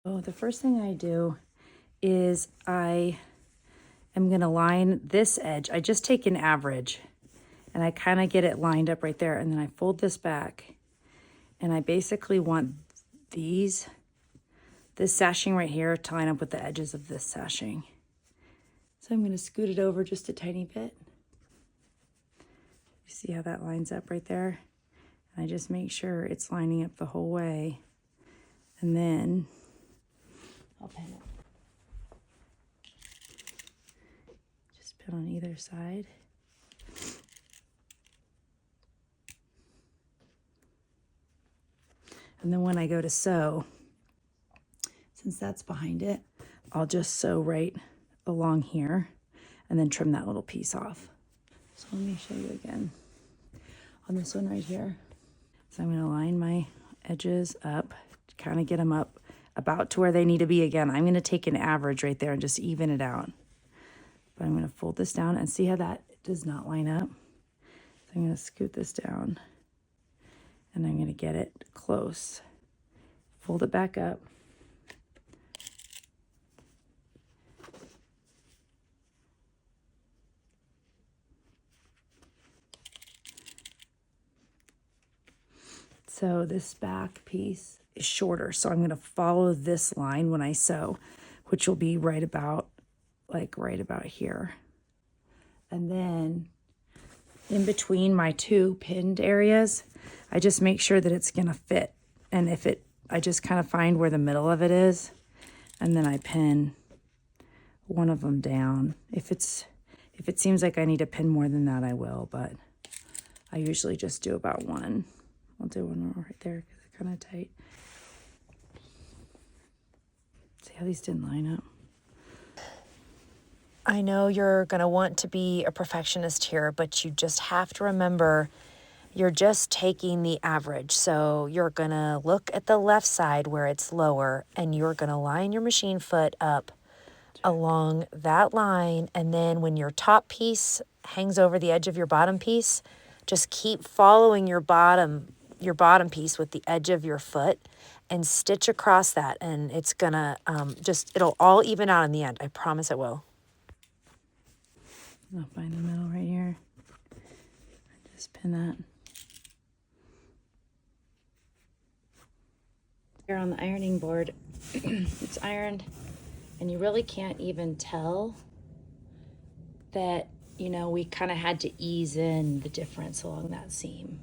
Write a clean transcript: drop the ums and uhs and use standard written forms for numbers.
So the first thing I do is I am gonna line this edge. I just take an average and I kind of get it lined up right there, and then I fold this back, and I basically want this sashing right here to line up with the edges of this sashing. So I'm gonna scoot it over just a tiny bit. You see how that lines up right there? And I just make sure it's lining up the whole way, and then I'll pin it. Just pin on either side. And then when I go to sew, since that's behind it, I'll just sew right along here and then trim that little piece off. So let me show you again on this one right here. So I'm gonna line my edges up, kind of get them up about to where they need to be again. I'm gonna take an average right there and just even it out. But I'm gonna fold this down and see how that does not line up. So I'm gonna scoot this down and I'm gonna get it close. Fold it back up. So this back piece is shorter, so I'm gonna follow this line when I sew, which will be right about here. And then in between my two pinned areas, I just make sure that it's gonna fit. And I just kind of find where the middle of it is, and then I pin one of them down. If it seems like I need to pin more than that, I will, but I usually just do about one. I'll do one more right there because it's kind of tight. See how these didn't line up? I know you're going to want to be a perfectionist here, but you just have to remember you're just taking the average. So you're going to look at the left side where it's lower, and you're going to line your machine foot up along that line. And then when your top piece hangs over the edge of your bottom piece, just keep following your bottom piece with the edge of your foot and stitch across that. And it's going to it'll all even out in the end. I promise it will. I'll find the middle right here. Just pin that. Here on the ironing board, it's ironed, and you really can't even tell that, we kind of had to ease in the difference along that seam.